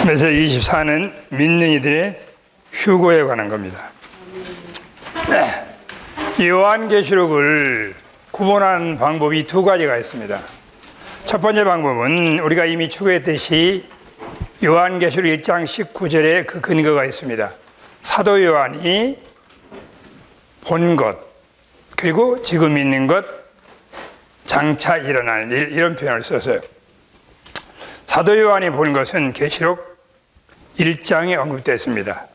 그래서 24는 믿는 이들의 휴거에 관한 겁니다. 요한계시록을 구분하는 방법이 두 가지가 있습니다. 첫 번째 방법은 우리가 이미 추구했듯이 요한계시록 1장 19절에 그 근거가 있습니다. 사도 요한이 본 것, 그리고 지금 있는 것, 장차 일어날 일, 이런 표현을 썼어요. 사도 요한이 본 것은 계시록 1장에 언급되어 있습니다.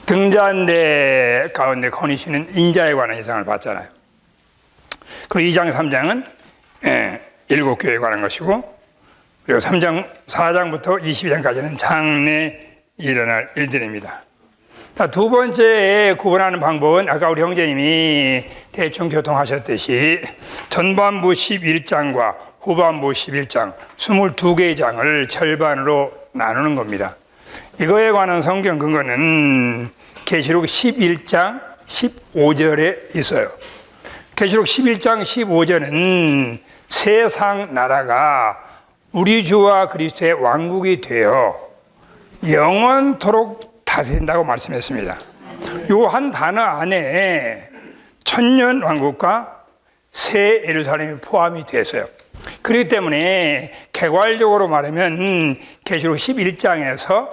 등잔대 가운데 거니시는 인자에 관한 이상을 봤잖아요. 그리고 2장, 3장은 일곱 교회에 관한 것이고, 그리고 3장, 4장부터 22장까지는 장래 일어날 일들입니다. 두 번째 구분하는 방법은 아까 우리 형제님이 대충 교통하셨듯이 전반부 11장과 후반부 11장 22개의 장을 절반으로 나누는 겁니다. 이거에 관한 성경 근거는 계시록 11장 15절에 있어요. 계시록 11장 15절은 세상 나라가 우리 주와 그리스도의 왕국이 되어 영원토록 다스린다고 말씀했습니다. 요 한 단어 안에 천년 왕국과 새 예루살렘이 포함이 됐어요. 그렇기 때문에 개괄적으로 말하면 계시록 11장에서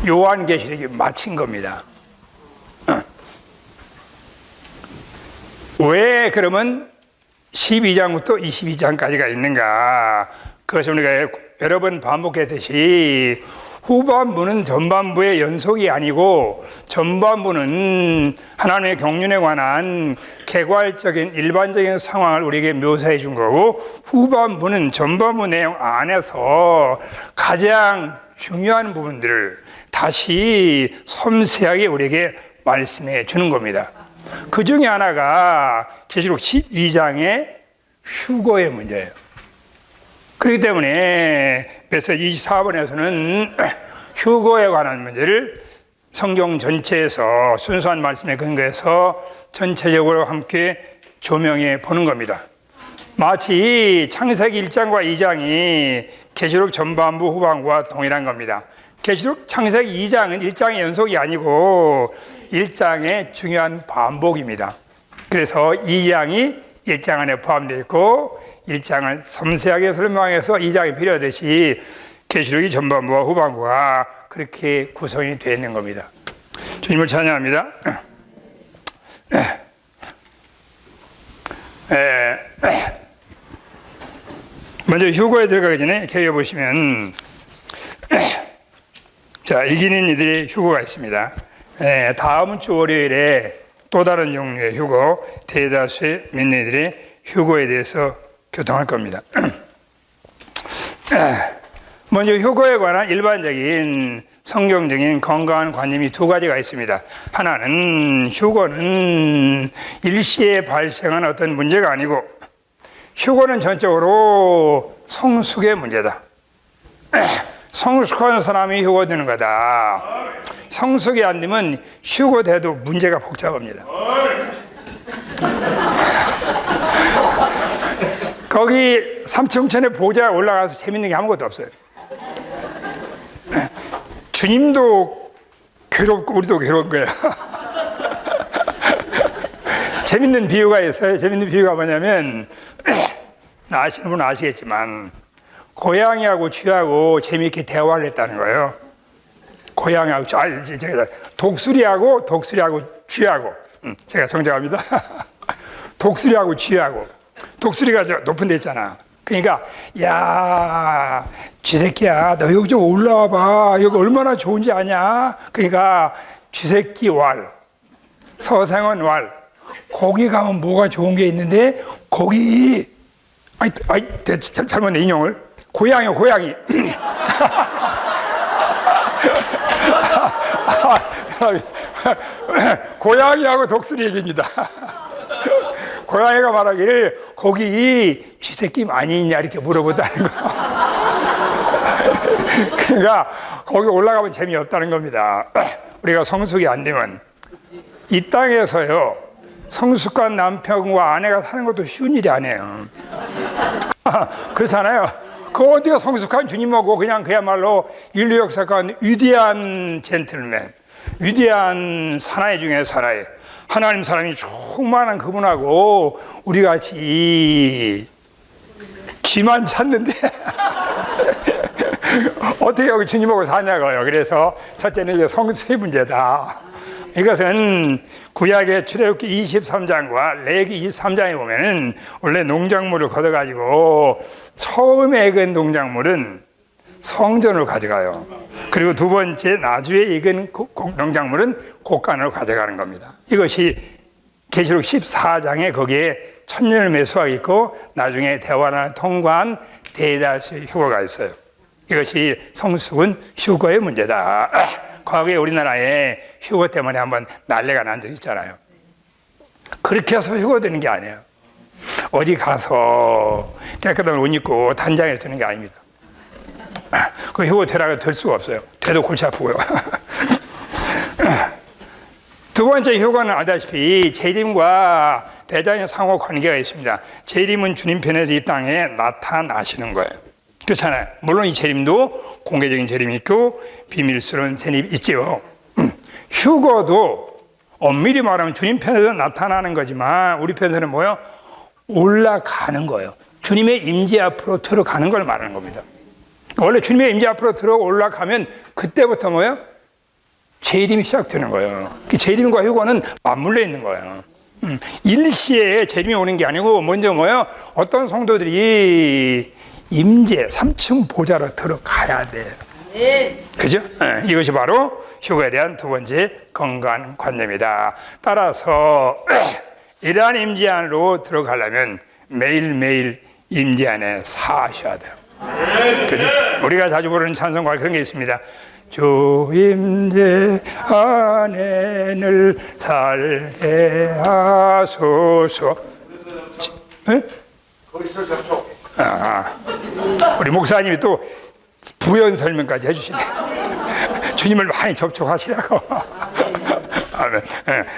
요한계시록이 마친 겁니다. 왜 그러면 12장부터 22장까지가 있는가? 그것을 우리가 여러 번 반복했듯이 후반부는 전반부의 연속이 아니고 전반부는 하나님의 경륜에 관한 개괄적인 일반적인 상황을 우리에게 묘사해 준 거고, 후반부는 전반부 내용 안에서 가장 중요한 부분들을 다시 섬세하게 우리에게 말씀해 주는 겁니다. 그 중에 하나가 계시록 12장의 휴거의 문제예요. 그렇기 때문에 그래서 24번에서는 휴거에 관한 문제를 성경 전체에서 순수한 말씀에 근거해서 전체적으로 함께 조명해 보는 겁니다. 마치 창세기 1장과 2장이 계시록 전반부 후반부와 동일한 겁니다. 계시록 창세기 2장은 1장의 연속이 아니고 1장의 중요한 반복입니다. 그래서 2장이 1장 안에 포함되어 있고 1장을 섬세하게 설명해서 2장이 필요하듯이 계시록이 전반부와 후반부가 그렇게 구성이 되어 있는 겁니다. 주님을 찬양합니다. 먼저 휴거에 들어가기 전에 개요 보시면 자, 이기는 이들의 휴거가 있습니다. 다음 주 월요일에 또 다른 종류의 휴거, 대다수의 믿는 이들의 휴거에 대해서 교통할 겁니다. 먼저 휴거에 관한 일반적인 성경적인 건강한 관념이 두 가지가 있습니다. 하나는 휴거는 일시에 발생한 어떤 문제가 아니고 휴거는 전적으로 성숙의 문제다. 성숙한 사람이 휴거되는 거다. 성숙이 안 되면 휴거돼도 문제가 복잡합니다. 거기 삼층천에 보좌에 올라가서 재밌는 게 아무것도 없어요. 주님도 괴롭고 우리도 괴로운 거예요. 재밌는 비유가 있어요. 재밌는 비유가 뭐냐면 아시는 분은 아시겠지만 고양이하고 쥐하고 재미있게 대화를 했다는 거예요. 고양이하고 독수리하고 쥐하고 제가 정정합니다. 독수리하고 쥐하고 독수리가 저 높은 데 있잖아. 그러니까 야 쥐새끼야 너 여기 좀 올라와 봐. 여기 얼마나 좋은지 아냐. 그러니까 쥐새끼 왈 서생원 왈 거기 가면 뭐가 좋은 게 있는데 거기 잘못된 인용을 고양이 고양이하고 독수리 얘기입니다. 고양이가 말하기를 거기 쥐새끼 많이 있냐 이렇게 물어보다는 거. 그러니까 거기 올라가면 재미없다는 겁니다. 우리가 성숙이 안 되면 이 땅에서요 성숙한 남편과 아내가 사는 것도 쉬운 일이 아니에요. 그렇잖아요. 그 어디가 성숙한 주님하고 그냥 그야말로 인류 역사 가운데 위대한 젠틀맨, 위대한 사나이 중에 사나이, 하나님 사람이 충만한 그분하고 우리 같이 쥐만 찾는데 어떻게 여기 주님하고 사냐고요. 그래서 첫째는 이제 성수의 문제다. 이것은 구약의 출애굽기 23장과 레위기 23장에 보면은 원래 농작물을 걷어가지고 처음에 익은 농작물은 성전으로 가져가요. 그리고 두 번째 나주에 익은 농작물은 곡간으로 가져가는 겁니다. 이것이 계시록 14장에 거기에 천년의 수확이 있고 나중에 대환을 통과한 대다수의 휴거가 있어요. 이것이 성숙은 휴거의 문제다. 과거에 우리나라에 휴거 때문에 한번 난리가 난 적이 있잖아요. 그렇게 해서 휴거되는 게 아니에요. 어디 가서 깨끗한 옷 입고 단장에 두는 게 아닙니다. 그 휴거 되라고 될 수가 없어요. 돼도 골치 아프고요. 두 번째 휴거는 알다시피 재림과 대단히 상호 관계가 있습니다. 재림은 주님 편에서 이 땅에 나타나시는 거예요. 그렇잖아요. 물론 이 재림도 공개적인 재림이 있고 비밀스러운 재림이 있지요. 휴거도 엄밀히 말하면 주님 편에서 나타나는 거지만 우리 편에서는 뭐요? 올라가는 거예요. 주님의 임재 앞으로 들어가는 걸 말하는 겁니다. 원래 주님의 임재 앞으로 들어 올라가면 그때부터 뭐요? 재림이 시작되는 거예요. 그 재림과 휴거는 맞물려 있는 거예요. 일시에 재림이 오는 게 아니고 먼저 뭐요? 어떤 성도들이 임재 3층 보좌로 들어가야 돼요. 네. 그죠? 네, 이것이 바로 휴거에 대한 두 번째 건강한 관념이다. 따라서 이러한 임재 안으로 들어가려면 매일매일 임재 안에 사셔야 돼요. 그죠? 우리가 자주 부르는 찬송가 그런 게 있습니다. 주 임재 안에 늘 살게 하소서. 네? 거기서 접촉. 우리 목사님이 또 부연 설명까지 해주시네. 주님을 많이 접촉하시라고. 아멘.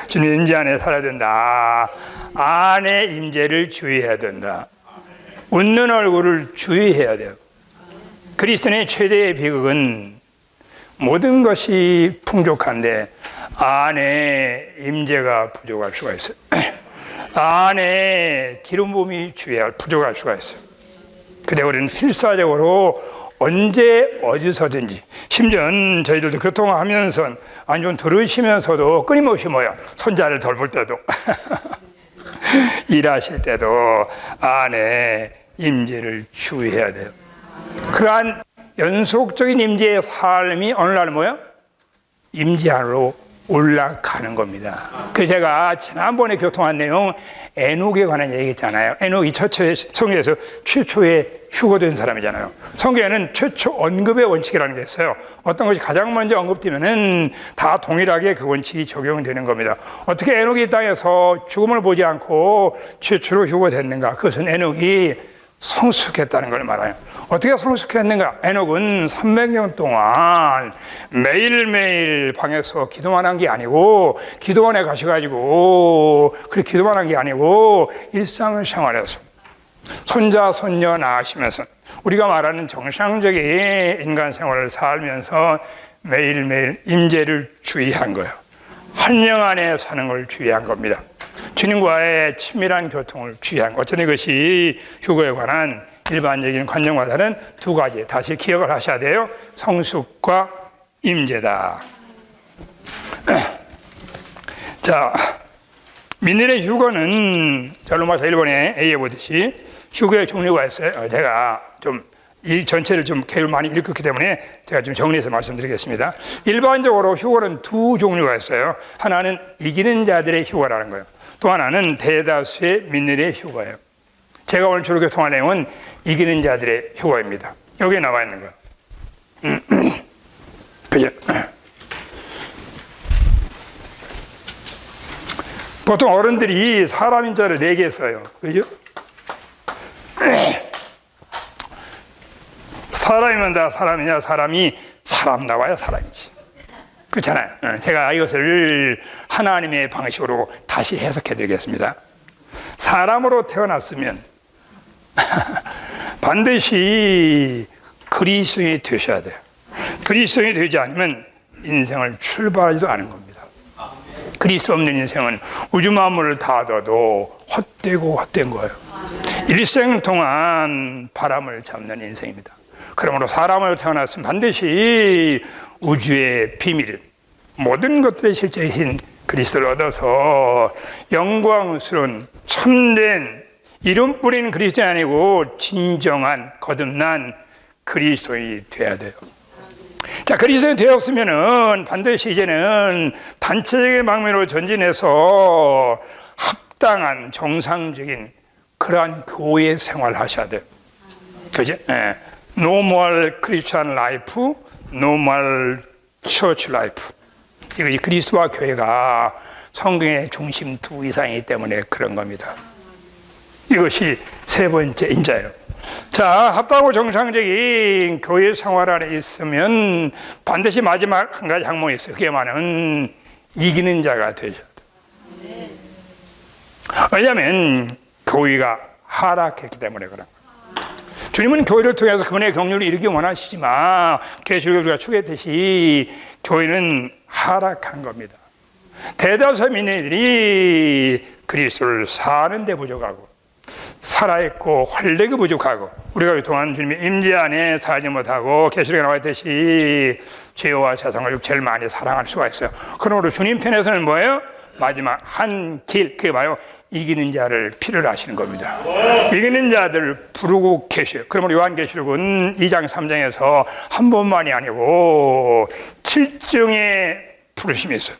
주님 임재 안에 살아야 된다. 안에 임재를 주의해야 된다. 웃는 얼굴을 주의해야 돼요. 그리스도인의 최대의 비극은 모든 것이 풍족한데 안에 임재가 부족할 수가 있어요. 안에 기름 부음이 부족할 수가 있어요. 근데 우리는 필사적으로 언제 어디서든지 심지어 저희들도 교통하면서 아니 좀 들으시면서도 끊임없이 뭐야 손자를 돌볼 때도 일하실 때도 안에 임재를 주의해야 돼요. 그러한 연속적인 임재의 삶이 어느 날 뭐야? 임재 안으로 올라가는 겁니다. 그 제가 지난번에 교통한 내용 에녹에 관한 얘기했잖아요. 에녹이 성경에서 최초의 휴거된 사람이잖아요. 성경에는 최초 언급의 원칙이라는 게 있어요. 어떤 것이 가장 먼저 언급되면은 다 동일하게 그 원칙이 적용되는 겁니다. 어떻게 에녹이 이 땅에서 죽음을 보지 않고 최초로 휴거됐는가? 그것은 에녹이 성숙했다는 걸 말해요. 어떻게 성숙했는가? 에녹은 300년 동안 매일매일 방에서 기도만 한 게 아니고 기도원에 가셔가지고 그렇게 기도만 한 게 아니고 일상을 생활해서 손자 손녀 낳으시면서 우리가 말하는 정상적인 인간 생활을 살면서 매일매일 임재를 주의한 거예요. 한 영 안에 사는 걸 주의한 겁니다. 주님과의 친밀한 교통을 주의한 것. 어쩌면 이것이 휴거에 관한 일반적인 관념과 다른 두 가지 다시 기억을 하셔야 돼요. 성숙과 임재다. 자, 민들의 휴거는 로마서 1번에 A에 보듯이 휴거의 종류가 있어요. 제가 좀 이 전체를 좀 개요를 많이 읽었기 때문에 제가 좀 정리해서 말씀드리겠습니다. 일반적으로 휴거는 두 종류가 있어요. 하나는 이기는 자들의 휴거라는 거예요. 또 하나는 대다수의 민들의 휴거예요. 제가 오늘 주로 교통할 내용은 이기는 자들의 휴거입니다. 여기에 나와 있는 거예요. 그죠? 보통 어른들이 사람 인자를 4개 써요. 그죠? 사람이면 다 사람이냐, 사람이 사람 나와야 사람이지. 그렇잖아요. 제가 이것을 하나님의 방식으로 다시 해석해 드리겠습니다. 사람으로 태어났으면 반드시 그리스도인이 되셔야 돼요. 그리스도인이 되지 않으면 인생을 출발하지도 않은 겁니다. 그리스도 없는 인생은 우주 만물을 다 얻어도 헛되고 헛된 거예요. 일생 동안 바람을 잡는 인생입니다. 그러므로 사람으로 태어났으면 반드시 우주의 비밀, 모든 것들의 실제이신 그리스도를 얻어서 영광스러운 참된 이름뿐인 그리스도인이 아니고 진정한 거듭난 그리스도인이 돼야 돼요. 자, 그리스도인이 되었으면은 반드시 이제는 단체적인 방면으로 전진해서 합당한 정상적인 그러한 교회 생활을 하셔야 돼요. 그죠? 예. 노멀 크리스천 라이프, 노멀 처치 라이프. 이것이 그리스도와 교회가 성경의 중심 두 이상이기 때문에 그런 겁니다. 이것이 세 번째 인자예요. 자, 합당하고 정상적인 교회 생활 안에 있으면 반드시 마지막 한 가지 항목이 있어요. 그게 뭐냐면 이기는 자가 되셔야 돼요. 왜냐하면 교회가 하락했기 때문에 그런 거예요. 주님은 교회를 통해서 그분의 경륜을 이루기 원하시지만 계시록에 추구했듯이 교회는 하락한 겁니다. 대다수 믿는 이들이 그리스도를 사는 데 부족하고 살아있고 활력이 부족하고 우리가 그동안 주님의 임재 안에 살지 못하고 계시록에 나와 있듯이 죄와 세상과 육체를 많이 사랑할 수가 있어요. 그러므로 주님 편에서는 뭐예요? 마지막 한 길, 그게 바로 이기는 자를 필요로 하시는 겁니다. 이기는 자들을 부르고 계셔요. 그러므로 요한계시록은 2장 3장에서 한 번만이 아니고 7정의 부르심이 있어요.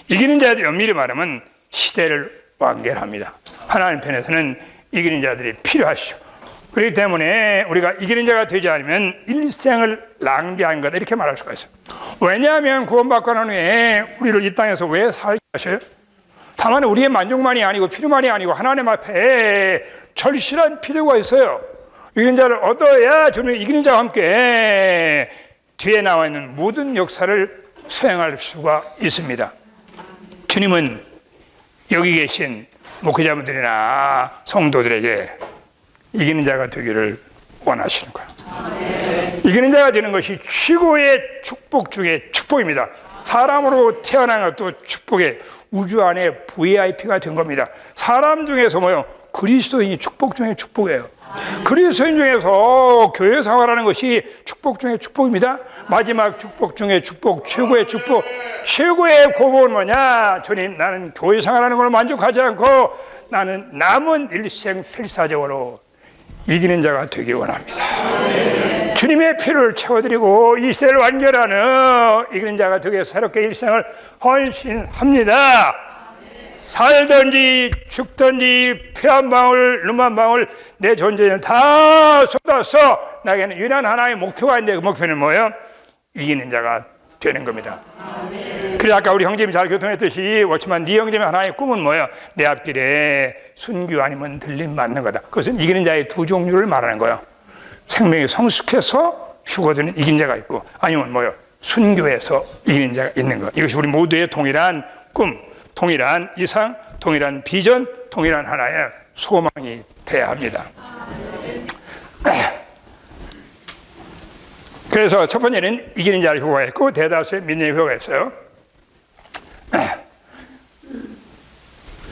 이기는 자들이 엄밀히 말하면 시대를 완결합니다. 하나님 편에서는 이기는 자들이 필요하시죠. 그렇기 때문에 우리가 이기는 자가 되지 않으면 일생을 낭비한 거다 이렇게 말할 수가 있어요. 왜냐하면 구원받고 난 후에 우리를 이 땅에서 왜 살게 하셔요? 다만 우리의 만족만이 아니고 필요만이 아니고 하나님 앞에 절실한 필요가 있어요. 이기는 자를 얻어야 주님 이기는 자와 함께 뒤에 나와 있는 모든 역사를 수행할 수가 있습니다. 주님은 여기 계신 목회자분들이나 성도들에게 이기는 자가 되기를 원하시는 거예요. 이기는 자가 되는 것이 최고의 축복 중에 축복입니다. 사람으로 태어난 것도 축복의 우주 안에 VIP가 된 겁니다. 사람 중에서 뭐요? 그리스도인이 축복 중에 축복이에요. 그리스도인 중에서 교회 생활하는 것이 축복 중에 축복입니다. 마지막 축복 중에 축복, 최고의 축복, 최고의 고복은 뭐냐? 주님, 나는 교회 생활하는 걸 만족하지 않고 나는 남은 일생 필사적으로 이기는 자가 되기 원합니다. 주님의 피를 채워드리고 이 시대를 완결하는 이기는 자가 되게 새롭게 일생을 헌신합니다. 살든지 죽든지 피 한 방울 눈 한 방울 내 존재는 다 쏟아서 나에게는 유일한 하나의 목표가 있는데 그 목표는 뭐예요? 이기는 자가 되는 겁니다. 그래서 아까 우리 형제님이 잘 교통했듯이 그렇지만 네 형제의 하나의 꿈은 뭐예요? 내 앞길에 순교 아니면 들림 맞는 거다. 그것은 이기는 자의 두 종류를 말하는 거예요. 생명이 성숙해서 죽어드는 이긴 자가 있고 아니면 뭐예요? 순교해서 이기는 자가 있는 것. 이것이 우리 모두의 동일한 꿈, 동일한 이상, 동일한 비전, 동일한 하나의 소망이 돼야 합니다. 그래서 첫 번째는 이기는 자를 효과가 있고 대다수의 믿는 효과가 있어요.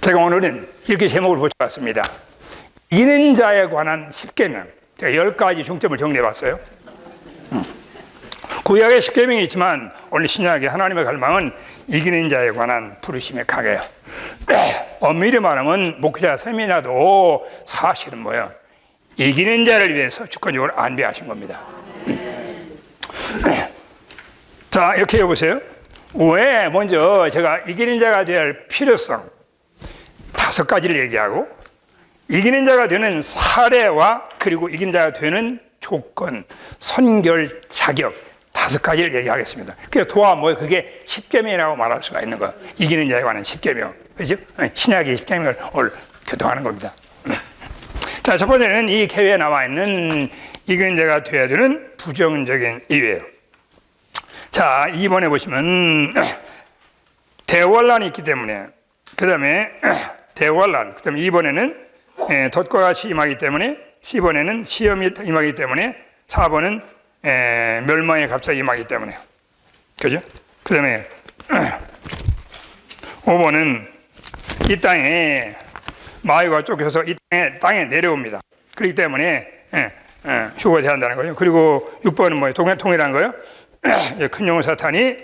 제가 오늘은 이렇게 제목을 붙여봤습니다. 이기는 자에 관한 10계명. 제가 10가지 중점을 정리해봤어요. 구약의 10계명이 있지만 오늘 신약의 하나님의 갈망은 이기는 자에 관한 부르심의 강해요. 엄밀히 말하면 목회자 세미나도 사실은 뭐예요? 이기는 자를 위해서 주권적으로 안배하신 겁니다. 자, 이렇게 해보세요. 왜 먼저 제가 이기는 자가 될 필요성 5가지를 얘기하고 이기는 자가 되는 사례와 그리고 이기는 자가 되는 조건, 선결, 자격 5가지를 얘기하겠습니다. 그래서 도와 뭐 그게 10계명이라고 말할 수가 있는 거예요. 이기는 자에 관한 10계명. 그렇죠? 신약의 10계명을 오늘 교통하는 겁니다. 자, 첫 번째는 이 계획에 나와 있는 이기는 자가 되어야 되는 부정적인 이유예요. 자, 2번에 보시면 대환란이 있기 때문에 그 다음에 대환란, 그 다음에 2번에는 덫과 같이 임하기 때문에 C번에는 시험이 임하기 때문에 4번은 멸망이 갑자기 임하기 때문에. 그죠? 그 다음에 5번은 이 땅에 마귀가 쫓겨서 이 땅에 내려옵니다. 그렇기 때문에 휴거가 돼야 한다는 거죠. 그리고 6번은 뭐예요? 통일한 거예요. 큰 영혼 사탄이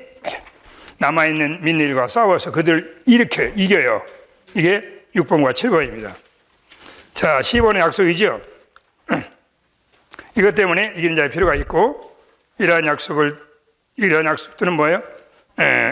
남아있는 민들과 싸워서 그들을 이겨요. 이게 6번과 7번입니다. 자, 10번의 약속이죠. 이것 때문에 이기는 자의 필요가 있고, 이러한 약속들은 뭐예요?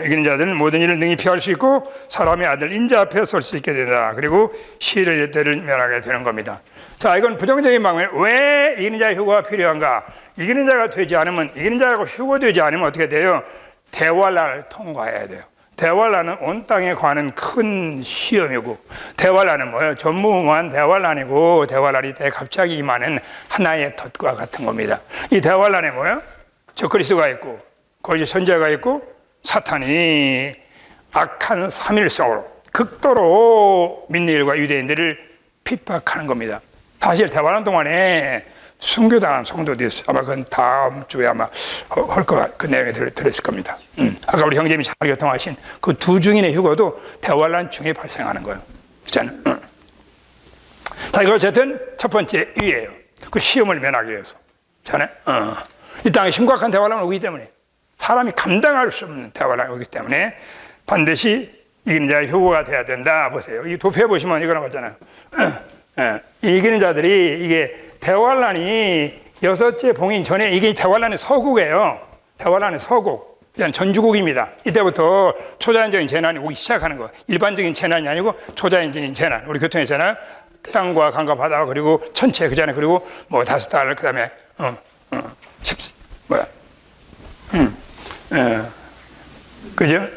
이기는 자들은 모든 일을 능히 피할 수 있고 사람의 아들 인자 앞에 설 수 있게 된다. 그리고 시련의 때를 면하게 되는 겁니다. 자, 이건 부정적인 방면. 왜 이기는 자의 휴거가 필요한가? 이기는 자가 되지 않으면, 이기는 자가 휴거되지 않으면 어떻게 돼요? 대환란을 통과해야 돼요. 대환란은 온 땅에 관한 큰 시험이고, 대환란은 뭐예요? 전무후무한 대환란이고, 대환란이 갑자기 임하는 하나의 덫과 같은 겁니다. 이 대환란에 뭐예요? 적그리스도가 있고, 거짓 선지자가 있고, 사탄이 악한 삼일성으로 극도로 민일과 유대인들을 핍박하는 겁니다. 사실 대환란 동안에 순교당한 성도도 있어요. 아마 그건 다음 주에 아마 그 내용에 들었을 겁니다. 아까 우리 형제님이 잘 교통하신 그 두 증인의 휴거도 대환란 중에 발생하는 거예요. 그렇잖아요. 자, 이거 어쨌든 첫 번째 위예요. 그 시험을 면하기 위해서. 그렇잖아요. 이 땅에 심각한 대환란이 오기 때문에, 사람이 감당할 수 없는 대환란이 오기 때문에 반드시 이기는 자의 휴거가 돼야 된다. 보세요. 이 도표에 보시면 이거 나왔잖아요. 이기는 자들이, 이게 대환란이 여섯째 봉인 전에, 이게 대환란의 서국이에요. 대환란의 서국, 그냥 전주국입니다. 이때부터 초자연적인 재난이 오기 시작하는 거예요. 일반적인 재난이 아니고 초자연적인 재난. 우리 교통했잖아요. 땅과 강과 바다, 그리고 천체, 그잖아요. 그리고 뭐 5달, 그 다음에 그죠?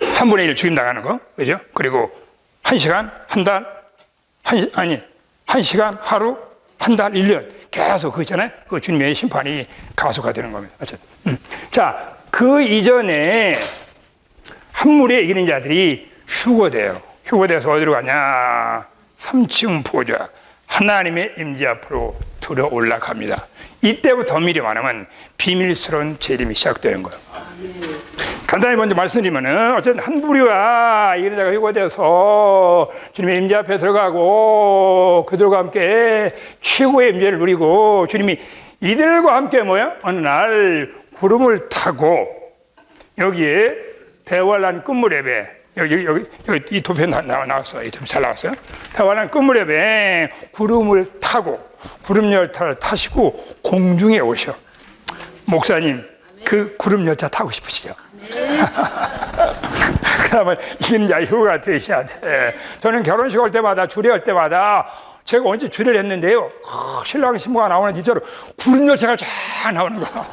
3분의 1 죽임당하는 거, 그죠? 그리고 1시간, 한 달, 1시간, 하루, 한 달, 1년 계속 그거 있잖아요. 그 주님의 심판이 가속화되는 겁니다. 어쨌든. 자, 그 이전에 한 무리에 이기는 자들이 휴거돼요. 휴거돼서 어디로 가냐? 3층 보좌, 하나님의 임재 앞으로 들어 올라갑니다. 이때부터 엄밀히 말하면 비밀스러운 재림이 시작되는 거예요. 간단히 먼저 말씀드리면은, 어쨌든 한 부류가 이기는 자가 휴거돼서 주님의 임재 앞에 들어가고, 그들과 함께 최고의 임재를 누리고, 주님이 이들과 함께 뭐야? 어느 날 구름을 타고, 여기에 대환란 끝물 예배, 여기 이 도표에 나왔어요. 이 도표 잘 나왔어요. 대환란 끝물 예배 구름을 타고, 구름 열차를 타시고 공중에 오셔. 목사님, 그 구름 열차 타고 싶으시죠? 그러면 이기는 자의 휴거가 되셔야 돼. 저는 결혼식 올 때마다, 주례할 때마다, 제가 언제 주례를 했는데요, 신랑 신부가 나오는 진짜로 구름 열차가 쫙 나오는 거야.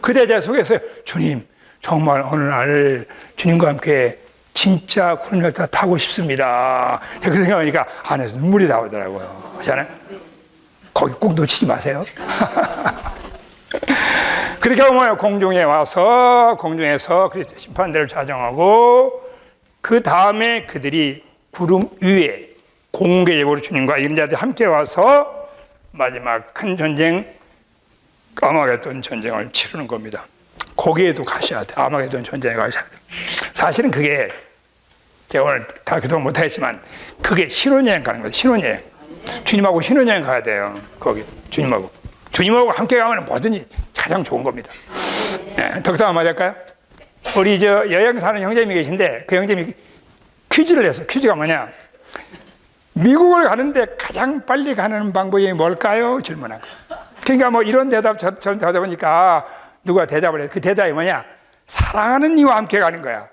그때 제가 속에서, 주님, 정말 어느 날 주님과 함께 진짜 구름 열차 타고 싶습니다. 제가 그렇게 생각하니까 안에서 눈물이 나오더라고요. 그렇잖아요? 거기 꼭 놓치지 마세요. 그렇게 하면 공중에 와서, 공중에서 그리스도 심판대를 좌정하고, 그 다음에 그들이 구름 위에 공개적으로 주님과 이기는 자들이 함께 와서 마지막 큰 전쟁, 아마겟돈 전쟁을 치르는 겁니다. 거기에도 가셔야 돼. 아마겟돈 전쟁에 가셔야 돼. 사실은 그게, 제가 오늘 다 교통 못하겠지만, 그게 신혼여행 가는 거예요. 신혼여행. 주님하고 신혼여행 가야 돼요. 거기 주님하고 함께 가면 뭐든지 가장 좋은 겁니다. 네, 덕담 한마디 할까요? 우리 여행 사는 형제님이 계신데, 그 형제님이 퀴즈를 냈어요. 퀴즈가 뭐냐? 미국을 가는데 가장 빨리 가는 방법이 뭘까요? 질문한 거예요. 그러니까 뭐 이런 대답 하다 보니까 누가 대답을 해요. 그 대답이 뭐냐? 사랑하는 이와 함께 가는 거야.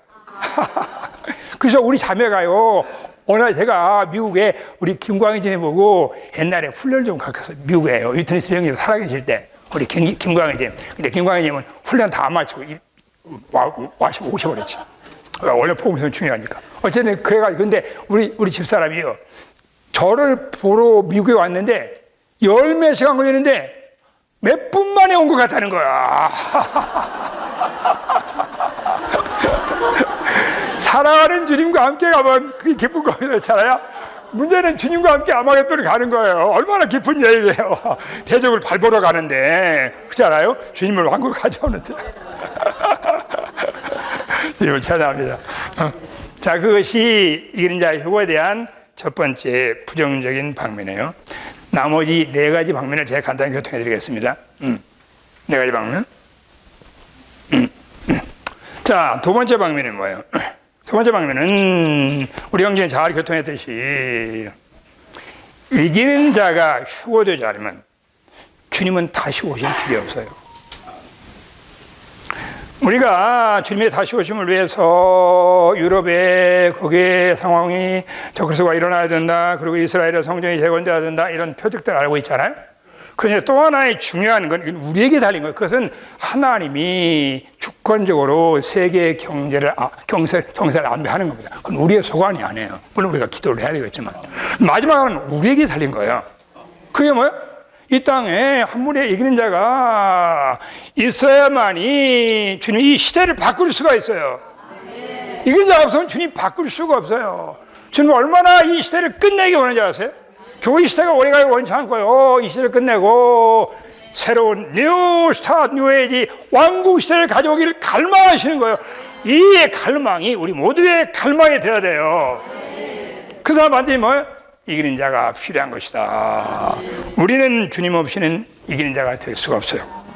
그래서 우리 자매가요, 오늘 제가 미국에 우리 김광희 姐 보고 옛날에 훈련 좀 가서, 미국에 위트니스 형님 살아계실 때 우리 김광희 姐. 근데 김광희 姐는 훈련 다 안 마치고 오셔버렸지. 원래 포옹선 중요하니까. 어쨌든 그래가지고, 근데 우리 집사람이요, 저를 보러 미국에 왔는데 10몇 시간 걸리는데 몇 분 만에 온 것 같다는 거야. 사랑하는 주님과 함께 가면 그게 기쁜 겁니다. 그렇잖아요. 문제는 주님과 함께 아마겟돈을 가는 거예요. 얼마나 깊은 여행이에요. 대적을 밟으러 가는데, 그렇지 않아요? 주님을 왕국으로 가져오는데. 주님을 찬양합니다. 자, 그것이 이기는 자의 효과에 대한 첫 번째 부정적인 방면이에요. 나머지 네 가지 방면을 제가 간단히 교통해 드리겠습니다. 네 가지 방면. 자, 두 번째 방면은 뭐예요? 두 번째 방면은 우리 형제는 잘 교통했듯이 이기는 자가 휴거되지 않으면 주님은 다시 오실 길이 없어요. 우리가 주님의 다시 오심을 위해서 유럽에 거기에 상황이 적그리스도가 일어나야 된다, 그리고 이스라엘의 성전이 재건돼야 된다, 이런 표적들을 알고 있잖아요. 그런데 또 하나의 중요한 건 우리에게 달린 거예요. 그것은 하나님이 주권적으로 세계 경제를 안배하는 겁니다. 그건 우리의 소관이 아니에요. 물론 우리가 기도를 해야 되겠지만 마지막으로는 우리에게 달린 거예요. 그게 뭐예요? 이 땅에 한 무리의 이기는 자가 있어야만이 주님이 이 시대를 바꿀 수가 있어요. 이기는 자가 없으면 주님 바꿀 수가 없어요. 주님 얼마나 이 시대를 끝내기 원하는지 아세요? 교회 시대가 오래가기 원치 않고요. 이 시대를 끝내고 새로운 뉴 스타트, 뉴 에이지, 왕국 시대를 가져오기를 갈망하시는 거예요. 이 갈망이 우리 모두의 갈망이 되어야 돼요. 그 사람한테 뭐예요? 이기는 자가 필요한 것이다. 우리는 주님 없이는 이기는 자가 될 수가 없어요.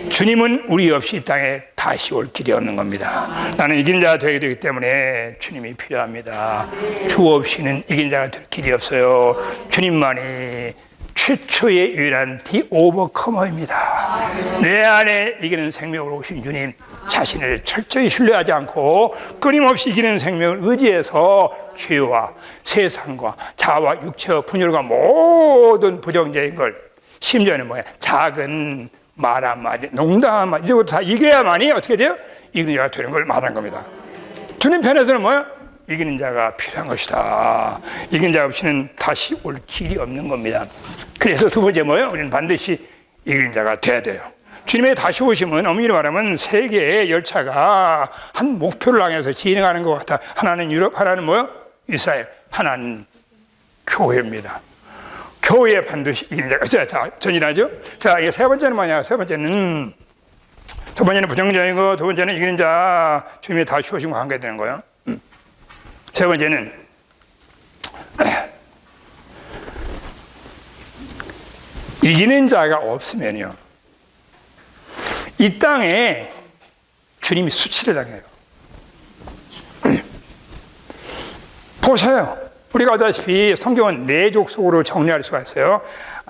주님은 우리 없이 이 땅에 다시 올 길이 없는 겁니다. 나는 이기는 자가 되게 되기 때문에 주님이 필요합니다. 주 없이는 이기는 자가 될 길이 없어요. 주님만이 최초의 유일한 디 오버커머입니다. 내 안에 이기는 생명으로 오신 주님 자신을 철저히 신뢰하지 않고 끊임없이 이기는 생명을 의지해서 죄와 세상과 자아와 육체와 분열과 모든 부정적인 걸, 심지어는 뭐야, 작은 말 한마디, 농담 한마디, 이런 것도 다 이겨야만이 어떻게 돼요? 이기는 자가 되는 걸 말한 겁니다. 주님 편에서는 뭐야? 이기는 자가 필요한 것이다. 이기는 자 없이는 다시 올 길이 없는 겁니다. 그래서 두 번째 뭐예요? 우리는 반드시 이기는 자가 돼야 돼요. 주님의 다시 오심은 엄밀히 말하면 세계의 열차가 한 목표를 향해서 진행하는 것 같아. 하나는 유럽, 하나는 뭐예요? 이스라엘, 하나는 교회입니다. 교회에 반드시 이기는 자가. 자, 전진하죠? 자, 이게 세 번째는 뭐냐? 세 번째는, 첫 번째는 부정적인 거, 두 번째는 이기는 자, 주님의 다시 오심과 관계되는 거예요. 세 번째는 이기는 자가 없으면요, 이 땅에 주님이 수치를 당해요. 보세요. 우리가 알다시피 성경은 네 족속으로 정리할 수가 있어요.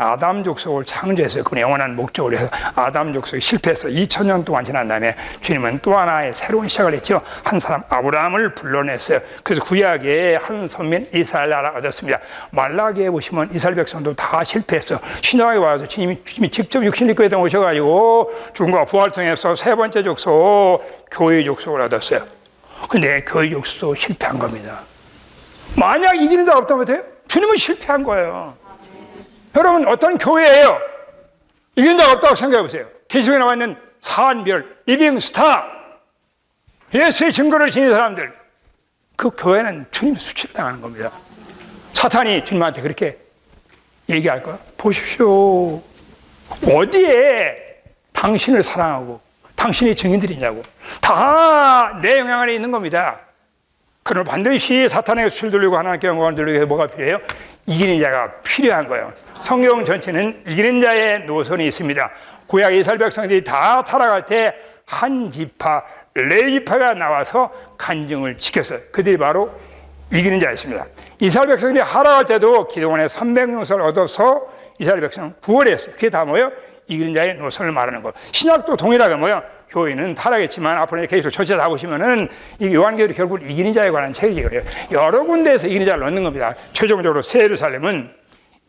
아담 족속을 창조했어요. 그분의 영원한 목적을 위해서. 아담 족속이 실패해서 2000년 동안 지난 다음에 주님은 또 하나의 새로운 시작을 했죠. 한 사람 아브라함을 불러냈어요. 그래서 구약에 한 선민 이스라엘 나라가 얻었습니다. 말라기에 보시면 이스라엘 백성도 다 실패했어요. 신약에 와서 주님이 직접 육신 입고 오셔가지고 죽음과 부활을 통해서 세 번째 족속, 교회 족속을 얻었어요. 근데 교회 족속도 실패한 겁니다. 만약 이기는 자가 없다면 돼요? 주님은 실패한 거예요. 여러분, 어떤 교회예요? 이기는 자가 없다고 생각해 보세요. 계시록에 나와 있는 사한별, 리빙스타, 예수의 증거를 지닌 사람들, 그 교회는 주님 수치를 당하는 겁니다. 사탄이 주님한테 그렇게 얘기할 거야. 보십시오. 어디에 당신을 사랑하고 당신의 증인들이냐고. 다 내 영향 안에 있는 겁니다. 그러나 반드시 사탄에게 수치를 돌리고 하나님께 영광을 돌리기 위해 뭐가 필요해요? 이기는 자가 필요한 거예요. 성경 전체는 이기는 자의 노선이 있습니다. 구약 이스라엘 백성들이 다 타락할 때 한 지파, 레위파가 나와서 간증을 지켰어요. 그들이 바로 이기는 자였습니다. 이스라엘 백성들이 하락할 때도 기도원에 300명을 얻어서 이스라엘 백성은 구원했어요. 그게 다 뭐예요? 이기는 자의 노선을 말하는 것. 신약도 동일하게 뭐예요? 교회는 타락했지만 앞으로 계속 전체 다 보시면은 이 요한계시록이 결국 이기는 자에 관한 책이에요. 여러 군데에서 이기는 자를 넣는 겁니다. 최종적으로 새 예루살렘은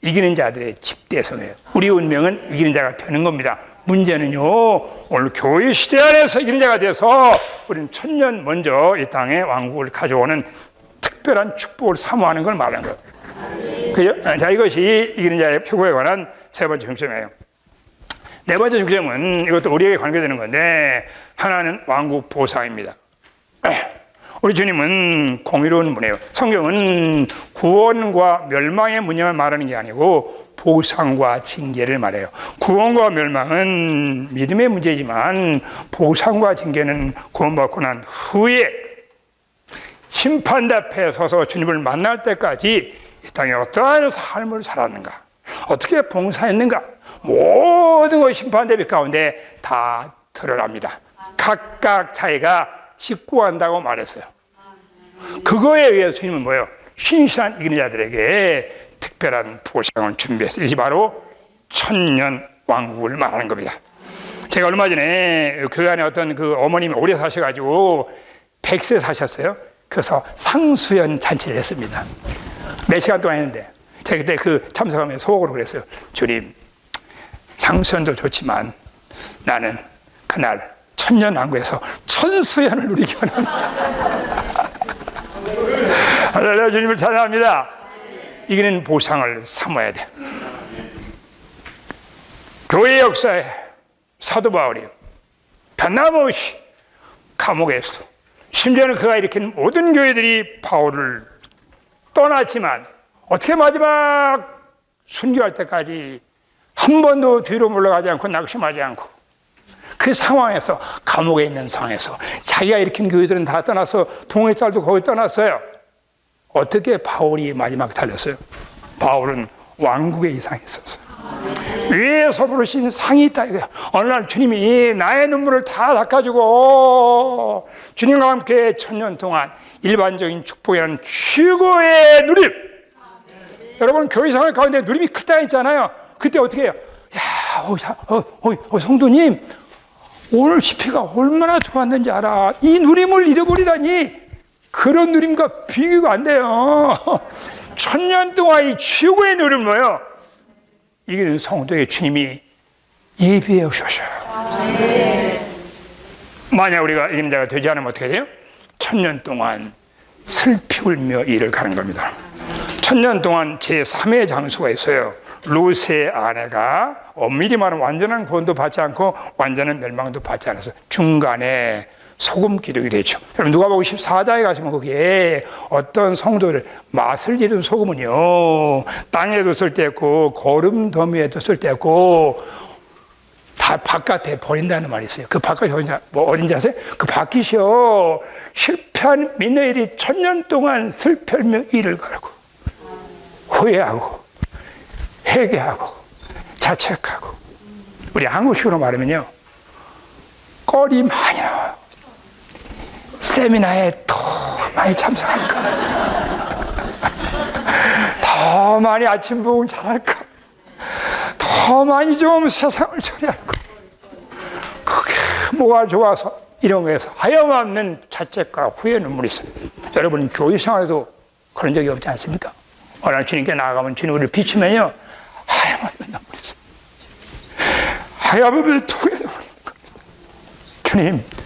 이기는 자들의 집대성이에요. 우리 운명은 이기는 자가 되는 겁니다. 문제는요, 오늘 교회 시대 안에서 이기는 자가 돼서 우리는 천년 먼저 이 땅에 왕국을 가져오는 특별한 축복을 사모하는 걸 말하는 거예요. 그죠? 자, 이것이 이기는 자의 표고에 관한 세 번째 중점이에요. 네 번째 중점은 이것도 우리에게 관계되는 건데, 하나는 왕국 보상입니다. 우리 주님은 공의로운 분이에요. 성경은 구원과 멸망의 문제만 말하는 게 아니고 보상과 징계를 말해요. 구원과 멸망은 믿음의 문제지만 보상과 징계는 구원받고 난 후에 심판대 앞에 서서 주님을 만날 때까지 이 땅에 어떠한 삶을 살았는가, 어떻게 봉사했는가, 모든 것 심판대 가운데 다 드러납니다. 각각 자기가 직구한다고 말했어요. 그거에 의해서 주님은 뭐예요? 신실한 이기는 자들에게 특별한 보상을 준비했어요. 이것이 바로 천년 왕국을 말하는 겁니다. 제가 얼마 전에 교회 안에 어떤 그 어머님이 오래 사셔가지고 100세 사셨어요. 그래서 상수연 잔치를 했습니다. 몇 시간 동안 했는데 제가 그때 그 참석하면서 속으로 그랬어요. 주님, 상수연도 좋지만 나는 그날 천년 왕국에서 천수연을 누리기 원합니다. 할렐루야, 주님을 찬양합니다. 이기는 보상을 삼아야 돼. 교회 역사에 사도 바울이 변함없이 감옥에서도, 심지어는 그가 일으킨 모든 교회들이 바울을 떠났지만 어떻게 마지막 순교할 때까지 한 번도 뒤로 물러가지 않고 낙심하지 않고 그 상황에서, 감옥에 있는 상황에서 자기가 일으킨 교회들은 다 떠나서 동의 딸도 거기 떠났어요. 어떻게 바울이 마지막에 달렸어요? 바울은 왕국의 이상이 있었어요. 위에서 부르신 상이 있다 이거야. 어느 날 주님이 나의 눈물을 다 닦아주고 주님과 함께 천년 동안 일반적인 축복이라는 최고의 누림. 여러분, 교회 생활 가운데 누림이 클 때가 있잖아요. 그때 어떻게 해요? 성도님, 오늘 집회가 얼마나 좋았는지 알아. 이 누림을 잃어버리다니. 그런 누림과 비교가 안 돼요. 천년 동안 이 최고의 누림은 뭐예요? 이기는 성도에게 주님이 예비해 오셔요. 만약 우리가 이기는 자가 되지 않으면 어떻게 돼요? 천년 동안 슬피 울며 일을 가는 겁니다. 천년 동안 제3의 장소가 있어요. 롯의 아내가 엄밀히 말하면 완전한 구원도 받지 않고 완전한 멸망도 받지 않아서 중간에 소금 기둥이 되죠. 여러분, 누가복음 14장에 가시면 거기에 어떤 성도를 맛을 잃은 소금은요, 땅에도 쓸 때 있고 거름더미에도 쓸 때 있고 다 바깥에 버린다는 말이 있어요. 그 바깥이 어딘지 아세요? 그 바퀴이요, 실패한 민노엘이 천년 동안 슬펠며 이를 갈고 후회하고 회개하고 자책하고, 우리 한국식으로 말하면요, 꼴이 많이 나와요. 세미나에 더 많이 참석할까? 더 많이 아침 부흥을 잘할까? 더 많이 좀 세상을 처리할까? 그게 뭐가 좋아서 이런 거에서 하염없는 자책과 후회 눈물이 있어요. 여러분, 교회 생활에도 그런 적이 없지 않습니까? 어느 날 주님께 나아가면 주님 우리를 비추면요, 하염없는 눈물이 있어요. 하염없는 후회 눈물이 있는 겁니다.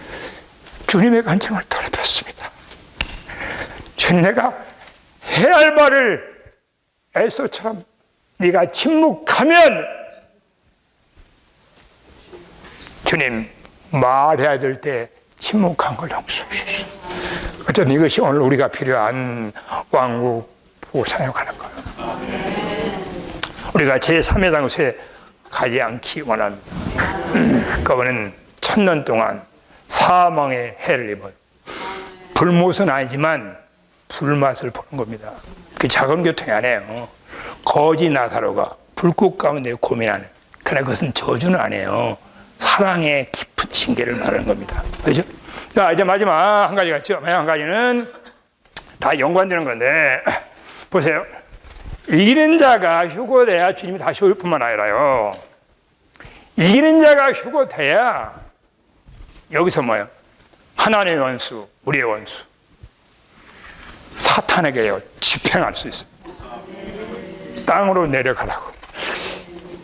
주님의 간청을 더럽혔습니다. 주님, 내가 해야 할 말을 에서처럼 네가 침묵하면 주님, 말해야 될 때 침묵한 걸 용서해 주시오. 어쨌든 이것이 오늘 우리가 필요한 왕국 보상에 가는 거예요. 우리가 제3의 장소에 가지 않기 원합니다. 그거는 천년 동안 사망의 해를 입은, 불못은 아니지만 불맛을 보는 겁니다. 그 작은 교통이 아니에요. 거지 나사로가 불꽃 가운데 고민하는, 그러나 그것은 저주는 아니에요. 사랑의 깊은 징계를 말하는 겁니다. 그렇죠? 자, 이제 마지막 한 가지가 있죠. 마지막 한 가지는 다 연관되는 건데, 보세요. 이기는 자가 휴고돼야 주님이 다시 올 뿐만 아니라요, 이기는 자가 휴고돼야 여기서 뭐예요? 하나님의 원수, 우리의 원수, 사탄에게요, 집행할 수 있어요. 땅으로 내려가라고.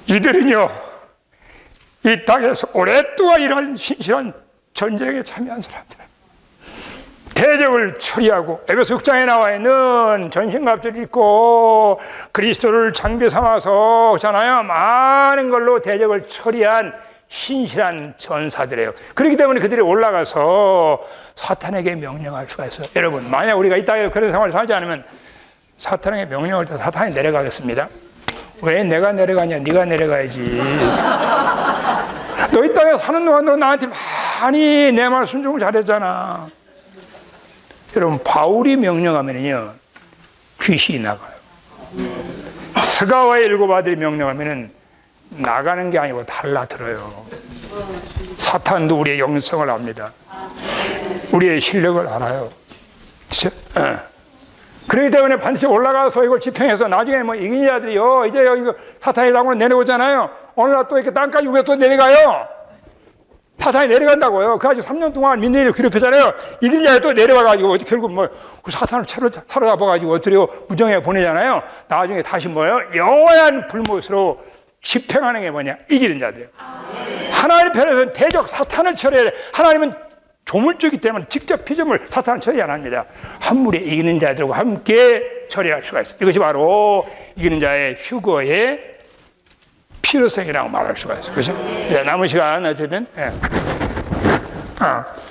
이들은요, 이 땅에서 오랫동안 이런 신실한 전쟁에 참여한 사람들은 대적을 처리하고, 에베소 6장에 나와 있는 전신갑주를 입고 그리스도를 장비 삼아서, 그렇잖아요, 많은 걸로 대적을 처리한 신실한 전사들이에요. 그렇기 때문에 그들이 올라가서 사탄에게 명령할 수가 있어요. 여러분, 만약 우리가 이 땅에 그런 생활을 살지 않으면 사탄에게 명령할 때 사탄이 내려가겠습니다. 왜 내가 내려가냐? 네가 내려가야지. 너 이 땅에 사는 동안 너 나한테 많이 내 말 순종을 잘했잖아. 여러분, 바울이 명령하면요 귀신이 나가요. 스가와의 7 아들이 명령하면은 나가는 게 아니고 달라들어요. 사탄도 우리의 영성을 압니다. 우리의 실력을 알아요. 그렇죠? 그렇기 때문에 반드시 올라가서 이걸 집행해서 나중에 뭐 이긴 자들이요 이제 여기 사탄이 땅으로 내려오잖아요. 어느 날 또 이렇게 땅까지 우리가 또 내려가요. 사탄이 내려간다고요. 그래가지고 3년 동안 민들이를 괴롭히잖아요. 이긴 자에 또 내려와가지고 결국 뭐 그 사탄을 사로잡아가지고 어떻게요 무정에 보내잖아요. 나중에 다시 뭐예요? 영원한 불못으로 집행하는 게 뭐냐? 이기는 자들. 하나님 편에서는 대적 사탄을 처리해야 돼. 하나님은 조물주기 때문에 직접 피조물 사탄을 처리 안 합니다. 한 무리에 이기는 자들과 함께 처리할 수가 있어요. 이것이 바로 이기는 자의 휴거의 필요성이라고 말할 수가 있어요. 그렇죠? 네, 남은 시간 어쨌든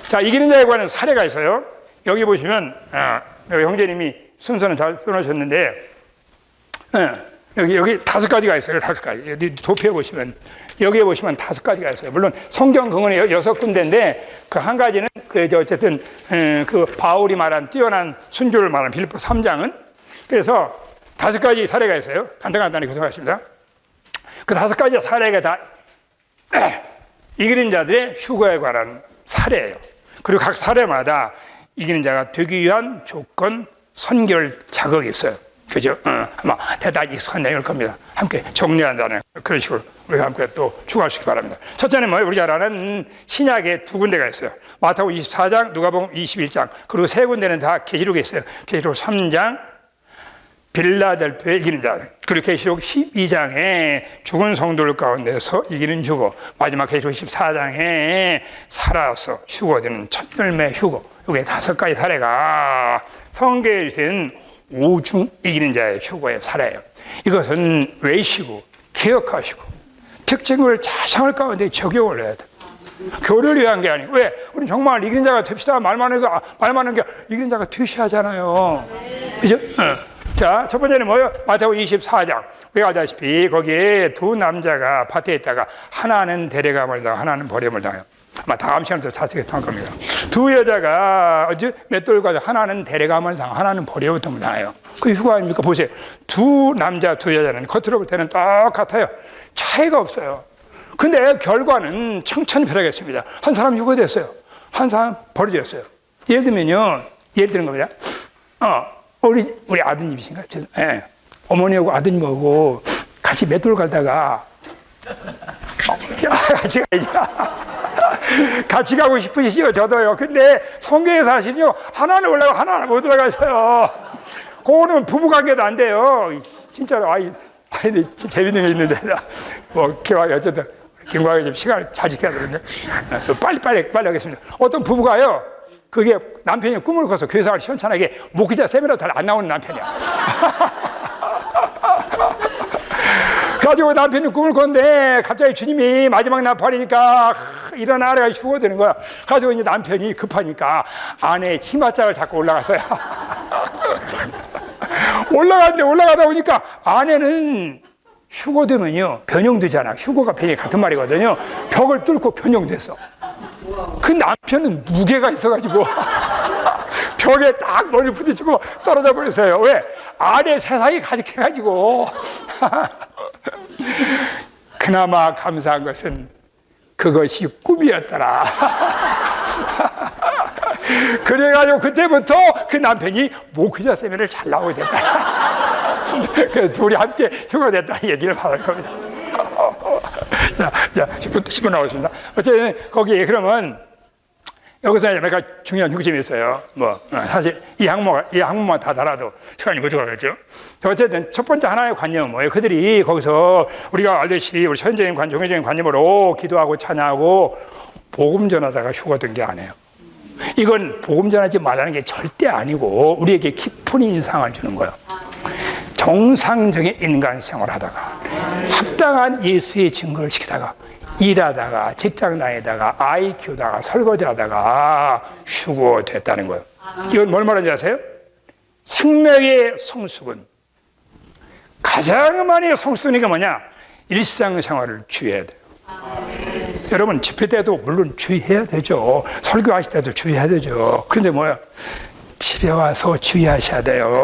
자, 이기는 자에 관한 사례가 있어요. 여기 보시면 여기 형제님이 순서는 잘 써놓으셨는데 여기 5가지가 있어요. 5가지. 여기 도표에 보시면 여기에 보시면 5가지가 있어요. 물론 성경 근원이 6군데인데 그 한 가지는 어쨌든 그 바울이 말한 뛰어난 순교를 말한 빌립보 3장은 그래서 5가지 사례가 있어요. 간단하게 구성하겠습니다. 그 5가지 사례가 다 이기는 자들의 휴거에 관한 사례예요. 그리고 각 사례마다 이기는 자가 되기 위한 조건, 선결 자극이 있어요. 그죠? 아마 대단히 익숙한 내용일 겁니다. 함께 정리한다는 그런 식으로 우리가 함께 또 추가하시기 바랍니다. 첫째는 뭐예요? 우리가 잘 아는 신약에 2군데가 있어요. 마태복음 24장, 누가복음 21장, 그리고 3군데는 다 계시록에 있어요. 계시록 3장, 빌라델피아의 이기는 자, 그리고 계시록 12장에 죽은 성도들 가운데서 이기는 휴거, 마지막 계시록 14장에 살아서 휴거되는 첫 열매 휴거. 이게 5가지 사례가 성경에 된 오중 이기는 자의 휴거의 사례예요. 이것은 외시고 기억하시고 특징을 자상을 가운데 적용을 해야 돼. 교를 위한 게 아니고 왜? 우리는 정말 이기는 자가 됩시다 말 많은 게 이기는 자가 되셔야잖아요. 그죠? 자, 첫 번째는 뭐예요? 마태복음 24장. 우리가 알다시피 거기에 2 남자가 밭에 있다가 하나는 데려감을 당하고 하나는 버림을 당해요. 아마 다음 시간에 자세히 통할 겁니다. 2 여자가 맷돌과 하나는 데려감을 당하고 하나는 버림을 당해요. 그 휴가 아닙니까? 보세요. 2 남자 2 여자는 겉으로 볼 때는 똑같아요. 차이가 없어요. 근데 결과는 청천벽력했습니다. 한 사람 휴거됐어요. 한 사람 버려졌어요. 예를 들면 겁니다. 우리 아드님이신가요? 네. 어머니하고 아드님하고 같이 맷돌 가다가 같이 가고 싶으시죠? 저도요. 근데 성경에 사실은요 하나는 올라가고 하나는 못 올라가서요. 그거는 부부관계도 안 돼요. 진짜로. 재밌는 게 있는데 뭐 어쨌든 김광희 좀 시간을 잘 지켜야 되는데 빨리 하겠습니다. 어떤 부부가요. 그게 남편이 꿈을 꿔서 교회생활 시원찮게 목회자 세미나 잘 안 나오는 남편이야. 가지고 남편이 꿈을 꿨는데 갑자기 주님이 마지막 날파리니까 일어나라 휴거되는 거야. 가지고 이제 남편이 급하니까 아내 치맛자를 잡고 올라갔어요. 올라가다 보니까 아내는 휴거되면요 변형되잖아. 휴거가 변형이 같은 말이거든요. 벽을 뚫고 변형됐어. 그 남편은 무게가 있어가지고 벽에 딱 머리를 부딪히고 떨어져 버렸어요. 왜? 아내 세상이 가득해가지고. 그나마 감사한 것은 그것이 꿈이었더라. 그래가지고 그때부터 그 남편이 목회자 세미나를 잘 나오게 됐다. 그래서 둘이 함께 휴거됐다는 얘기를 받을 겁니다. 자, 10분 나오겠습니다. 어쨌든 거기에 그러면 여기서 몇 가지 중요한 중심이 있어요. 사실 이 항목만 다 달아도 시간이 부족하겠죠. 어쨌든 첫 번째 하나의 관념은 뭐예요? 그들이 거기서 우리가 알듯이 우리 현재적인 종교적인 관념으로 기도하고 찬양하고 복음 전하다가 휴거된 게 아니에요. 이건 복음 전하지 말라는 게 절대 아니고 우리에게 깊은 인상을 주는 거예요. 정상적인 인간 생활을 하다가 합당한 예수의 증거를 지키다가 일하다가 직장 다니다가 아이 키우다가 설거지하다가 휴고 됐다는 거예요. 이건 뭘 말하는지 아세요? 생명의 성숙은 가장 많이 성숙되는 게 뭐냐? 일상생활을 주의해야 돼요. 여러분 집회 때도 물론 주의해야 되죠. 설교하실 때도 주의해야 되죠. 그런데 뭐야? 집에 와서 주의하셔야 돼요.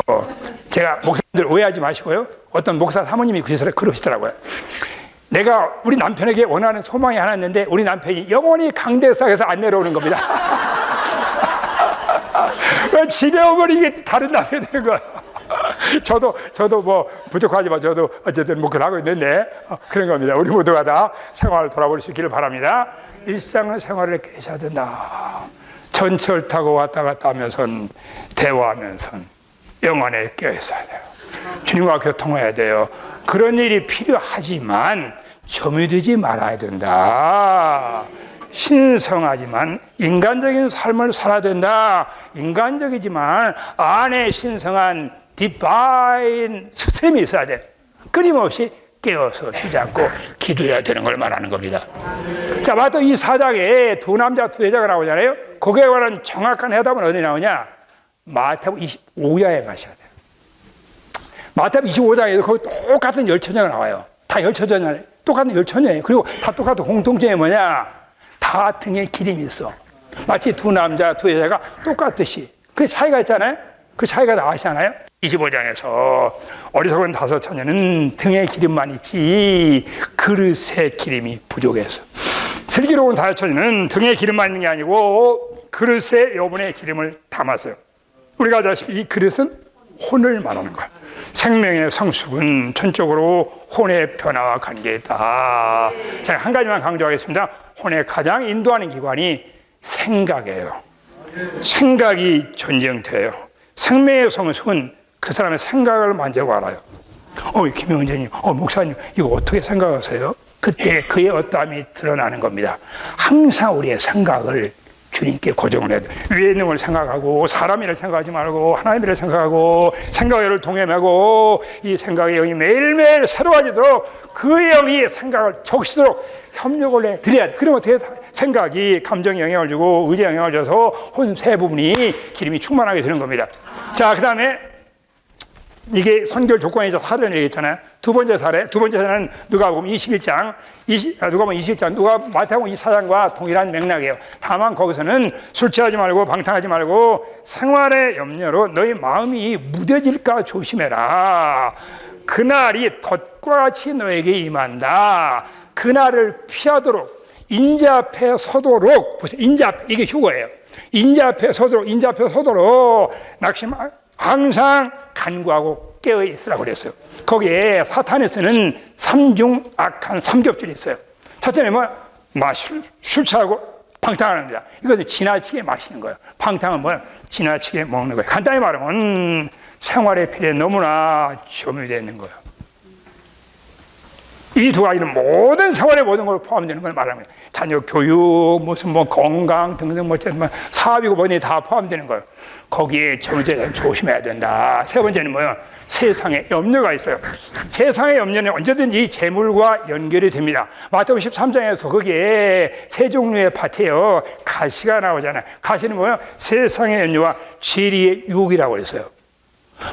제가 목사님들 오해하지 마시고요. 어떤 목사 사모님이 그러시더라고요. 내가 우리 남편에게 원하는 소망이 하나 있는데 우리 남편이 영원히 강대상에서 안 내려오는 겁니다. 집에 오면 이게 다른 남편이 되는 거야. 저도 뭐 부족하지만 저도 어쨌든 목표를 하고 있는데 그런 겁니다. 우리 모두가 다 생활을 돌아볼 수 있기를 바랍니다. 일상생활을 계셔야 된다. 전철 타고 왔다 갔다 하면선 대화하면선 영안에 껴있어야 돼요. 주님과 교통해야 돼요. 그런 일이 필요하지만 점이 되지 말아야 된다. 신성하지만 인간적인 삶을 살아야 된다. 인간적이지만 안에 신성한 디바인 스템이 있어야 돼. 끊임없이 깨어서 쉬지 않고 기도해야 되는 걸 말하는 겁니다. 자, 마태복음 이 4장에 두 남자 두 여자가 나오잖아요. 거기에 관한 정확한 해답은 어디 나오냐? 마태복음 25장에 가셔야 돼요. 마태복음 25장에도 거기 똑같은 열처녀가 나와요. 다 열처녀잖아요. 똑같은 열처녀예요. 그리고 다 똑같은 공통점이 뭐냐? 다 등에 기름이 있어. 마치 두 남자 두 여자가 똑같듯이. 그 차이가 있잖아요. 그 차이가 나시잖아요. 25장에서 어리석은 다섯 처녀는 등에 기름만 있지 그릇에 기름이 부족해서, 슬기로운 다섯 처녀는 등에 기름만 있는 게 아니고 그릇에 여분의 기름을 담았어요. 우리가 아시다시피 이 그릇은 혼을 말하는 거야. 생명의 성숙은 전적으로 혼의 변화와 관계있다. 제가 한 가지만 강조하겠습니다. 혼의 가장 인도하는 기관이 생각이에요. 생각이 전쟁터예요. 생명의 성숙은 그 사람의 생각을 만지고 알아요. 김영재님, 목사님, 이거 어떻게 생각하세요? 그때 그의 어떠함이 드러나는 겁니다. 항상 우리의 생각을 주님께 고정을 해야 돼. 위에 있는 걸 생각하고 사람이라 생각하지 말고 하나님이라 생각하고 생각의 영을 동행하고 이 생각의 영이 매일매일 새로워지도록 그 영이 생각을 적시도록 협력을 해 드려야 돼. 그러면 어떻게 생각이 감정에 영향을 주고 의지에 영향을 줘서 혼 세 부분이 기름이 충만하게 되는 겁니다. 자, 그 다음에 이게 선결 조건에서 사례를 얘기했잖아요. 두 번째 사례는 누가복음 21장, 마태복음 24장과 동일한 맥락이에요. 다만 거기서는 술 취하지 말고 방탕하지 말고 생활의 염려로 너희 마음이 무뎌질까 조심해라. 그날이 덫과 같이 너에게 임한다. 그날을 피하도록 인자 앞에 서도록, 보세요. 인자 앞에, 이게 휴거예요. 인자 앞에 서도록 낙심 항상 간구하고 깨어 있으라고 그랬어요. 거기에 사탄이 쓰는 삼중 악한 삼겹줄이 있어요. 첫째는 술 취하고 방탕하는 겁니다. 이것은 지나치게 마시는 거예요. 방탕은 지나치게 먹는 거예요. 간단히 말하면 생활의 필요에 너무나 점유되어 있는 거예요. 이 두 가지는 모든 생활의 모든 걸 포함되는 걸 말하는 거예요. 자녀 교육, 건강 등등 사업이고 뭐니 다 포함되는 거예요. 거기에 점유되면 조심해야 된다. 세 번째는 세상에 염려가 있어요. 세상의 염려는 언제든지 재물과 연결이 됩니다. 마태복음 13장에서 거기에 세 종류의 밭이에요. 가시가 나오잖아요. 가시는 세상의 염려와 죄리의 유혹이라고 그랬어요.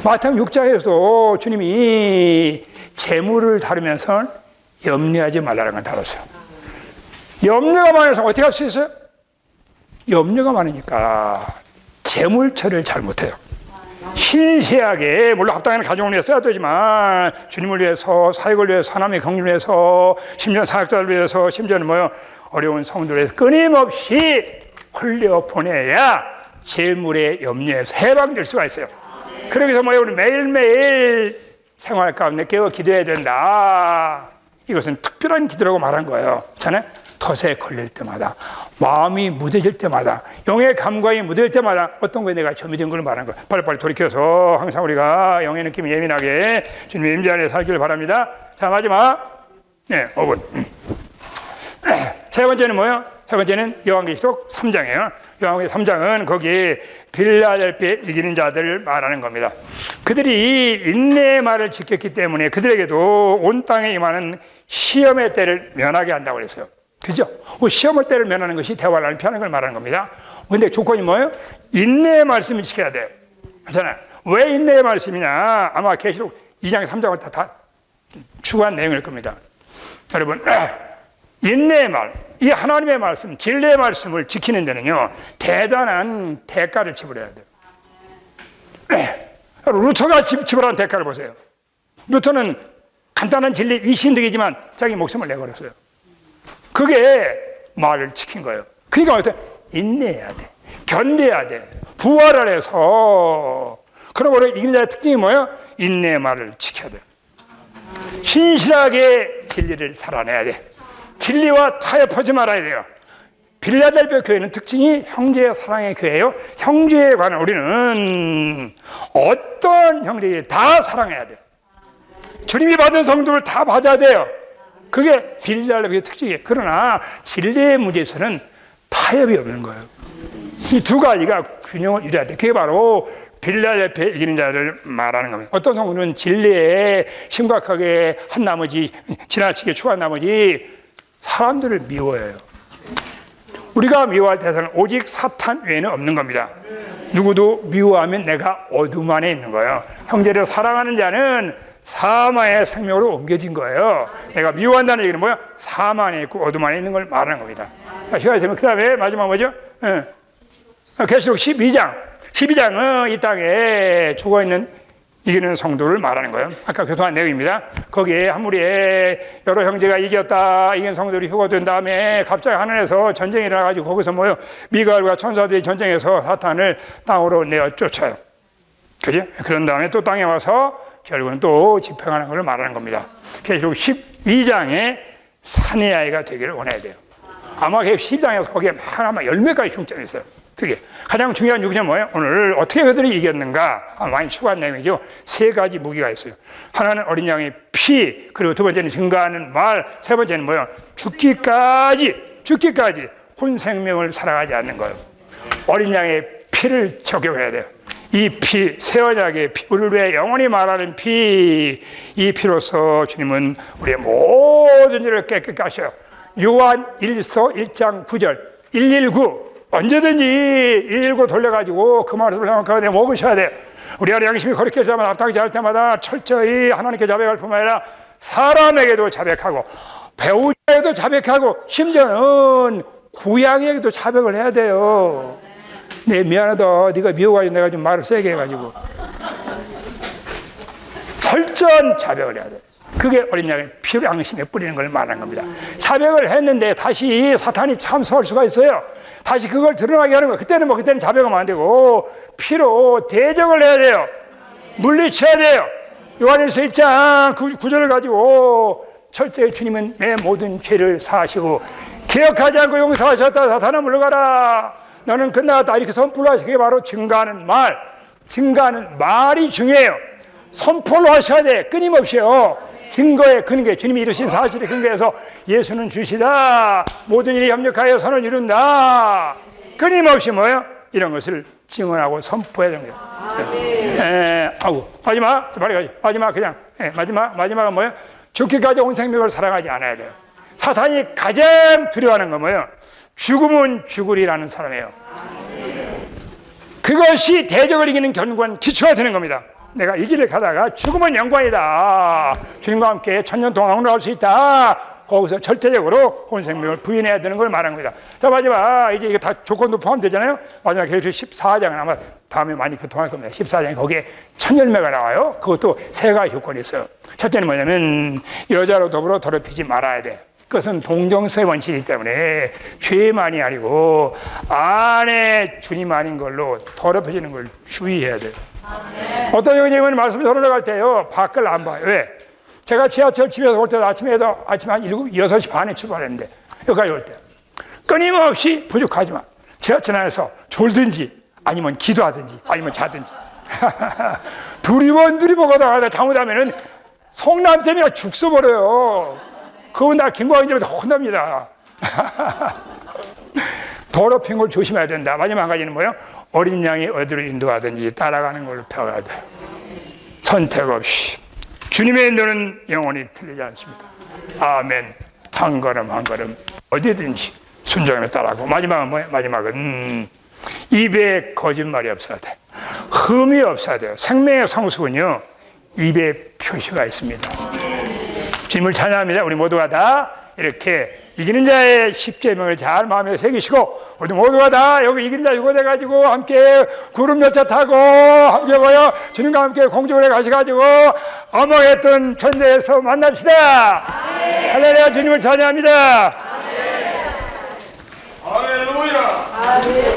마태복음 6장에서도 주님이 재물을 다루면서 염려하지 말라는 걸 다뤘어요. 염려가 많아서 어떻게 할 수 있어요? 염려가 많으니까 재물처를 잘 못해요. 신시하게, 물론 합당한 가정을 위해 써야 되지만 주님을 위해서, 사역을 위해서, 하나님의 경륜을 위해서, 심지어 사역자를 위해서, 심지어는 어려운 성도를 위해서 끊임없이 흘려보내야 재물의 염려에서 해방될 수가 있어요. 그러기 위해서 우리 매일매일 생활 가운데 깨어 기도해야 된다. 이것은 특별한 기도라고 말한 거예요. 저는 덫에 걸릴 때마다, 마음이 무뎌질 때마다, 영의 감각이 무뎌질 때마다 어떤 거에 내가 점이 된 걸 말한 거예요. 빨리빨리 돌이켜서 항상 우리가 영의 느낌이 예민하게 주님의 임재 안에 살기를 바랍니다. 자, 마지막 5분. 세 번째는 세 번째는 요한계시록 3장이에요. 요한계시록 3장은 거기 빌라델피아에 이기는 자들을 말하는 겁니다. 그들이 인내의 말을 지켰기 때문에 그들에게도 온 땅에 임하는 시험의 때를 면하게 한다고 그랬어요. 그죠? 그 시험을 때를 면하는 것이 대화를 피하는 걸 말하는 겁니다. 근데 조건이 뭐예요? 인내의 말씀을 지켜야 돼요. 그렇잖아요. 왜 인내의 말씀이냐? 아마 계시록 2장 3장을 다 추구한 내용일 겁니다. 여러분, 인내의 말, 이 하나님의 말씀, 진리의 말씀을 지키는 데는요, 대단한 대가를 지불해야 돼요. 루터가 지불한 대가를 보세요. 루터는 간단한 진리 이신득이지만 자기 목숨을 내걸었어요. 그게 말을 지킨 거예요. 그러니까 어때? 인내해야 돼. 견뎌야 돼. 부활을 해서. 그러므로 이기는 자의 특징이 뭐예요? 인내의 말을 지켜야 돼. 신실하게 진리를 살아내야 돼. 진리와 타협하지 말아야 돼요. 빌라델비아 교회는 특징이 형제의 사랑의 교회예요. 형제에 관한 우리는 어떤 형제를 다 사랑해야 돼요. 주님이 받은 성도를 다 받아야 돼요. 그게 빌라델비아의 특징이에요. 그러나 진리의 문제에서는 타협이 없는 거예요. 이 두 가지가 균형을 이뤄야 돼. 그게 바로 빌라델비아에 이기는 자를 말하는 겁니다. 어떤 성도는 진리에 심각하게 한 나머지, 지나치게 추구한 나머지 사람들을 미워해요. 우리가 미워할 대상은 오직 사탄 외에는 없는 겁니다. 누구도 미워하면 내가 어둠 안에 있는 거예요. 형제를 사랑하는 자는 사망의 생명으로 옮겨진 거예요. 내가 미워한다는 얘기는 뭐야? 사망 안에 있고 어둠 안에 있는 걸 말하는 겁니다. 시간이 있으면 그 다음에 마지막 뭐죠? 계시록 12장은 이 땅에 죽어있는 이기는 성도를 말하는 거예요. 아까 교통한 내용입니다. 거기에 한 무리에 여러 형제가 이긴 성도들이 휴거된 다음에 갑자기 하늘에서 전쟁이 일어나가지고 거기서 뭐요? 미가엘과 천사들이 전쟁해서 사탄을 땅으로 내어 쫓아요. 그죠? 그런 다음에 또 땅에 와서 결국은 또 집행하는 걸 말하는 겁니다. 계시록 12장에 산의 아이가 되기를 원해야 돼요. 아마 12장에서 거기에 하나만 10명까지 중점이 있어요. 그게 가장 중요한 요소는 뭐예요? 오늘 어떻게 그들이 이겼는가? 많이 추가한 내용이죠. 3가지 무기가 있어요. 하나는 어린 양의 피, 그리고 두 번째는 증거하는 말, 세 번째는 뭐예요? 죽기까지 혼생명을 살아가지 않는 거예요. 어린 양의 피를 적용해야 돼요. 이 피, 새 언약의 피, 우리를 위해 영원히 말하는 피, 이 피로서 주님은 우리의 모든 일을 깨끗게 하셔요. 요한 1서 1장 9절 119 언제든지 119 돌려가지고 그 말씀을 생각하고 먹으셔야 돼. 우리 안에 양심이 거룩해 지자마자 합당치 않을 때마다 철저히 하나님께 자백할 뿐만 아니라 사람에게도 자백하고 배우자에게도 자백하고 심지어는 구약에게도 자백을 해야 돼요. 네, 미안하다. 네가 미워가지고 내가 좀 말을 세게 해가지고 철저한 자백을 해야 돼. 그게 어린 양의 피를 양심에 뿌리는 걸 말하는 겁니다. 자백을 했는데 다시 사탄이 참소할 수가 있어요. 다시 그걸 드러나게 하는 거예요. 그때는 자백하면 안 되고 피로 대적을 해야 돼요. 물리쳐야 돼요. 요한일서 1장 9절을 가지고 철저히 주님은 내 모든 죄를 사하시고 기억하지 않고 용서하셨다. 사탄아 물러가라. 너는 끝나갔다. 이렇게 선포를 하시고 그게 바로 증거하는 말. 증거하는 말이 중요해요. 선포를 하셔야 돼. 끊임없이요. 증거에 근거해. 주님이 이루신 사실에 근거해서 예수는 주시다. 모든 일이 협력하여 선을 이룬다. 끊임없이 뭐예요? 이런 것을 증언하고 선포해야 됩니다. 마지막, 빨리 가죠. 마지막은 뭐예요? 죽기까지 온 생명을 사랑하지 않아야 돼요. 사탄이 가장 두려워하는 건 뭐예요? 죽으면 죽으리라는 사람이에요. 그것이 대적을 이기는 견고한 기초가 되는 겁니다. 내가 이 길을 가다가 죽으면 영광이다. 주님과 함께 천년 동안 영원할 수 있다. 거기서 절대적으로 온 생명을 부인해야 되는 걸 말한 겁니다. 자, 마지막 이제 이게 다 조건도 포함되잖아요. 마지막 계시록 14장은 아마 다음에 많이 교통할 겁니다. 14장에 거기에 천열매가 나와요. 그것도 3가지 조건이 있어요. 첫째는 뭐냐면 여자로 더불어 더럽히지 말아야 돼. 그것은 동정서의 원칙이기 때문에 죄만이 아니고 안에 주님 아닌 걸로 더럽혀지는 걸 주의해야 돼요. 어떤 경우냐면 말씀 전하러 때요 밖을 안 봐요. 왜? 제가 지하철 집에서 올 때 아침 한 6시 반에 출발했는데 여기까지 올 때 끊임없이 부족하지만 지하철 안에서 졸든지 아니면 기도하든지 아니면 자든지 두리번 가다가 잘못하면은 성남쌤이랑 죽 써버려요. 그건 나 김광진한테 혼납니다. 더럽힌 걸 조심해야 된다. 마지막 한 가지는 뭐예요? 어린 양이 어디로 인도하든지 따라가는 걸로 배워야 돼요. 선택 없이. 주님의 인도는 영원히 틀리지 않습니다. 아멘. 한 걸음 한 걸음 어디든지 순종에 따라하고. 마지막은 뭐예요? 마지막은 입에 거짓말이 없어야 돼. 흠이 없어야 돼요. 생명의 성숙은요, 입에 표시가 있습니다. 주님을 찬양합니다. 우리 모두가 다 이렇게 이기는 자의 십계명을 잘 마음에 새기시고, 우리 모두가 다 여기 이기는 자 유고 돼가지고 함께 구름 열차 타고 함께 모여 주님과 함께 공중에 가셔가지고 어머했던 천대에서 만납시다. 할렐루야. 주님을 찬양합니다. 할렐루야.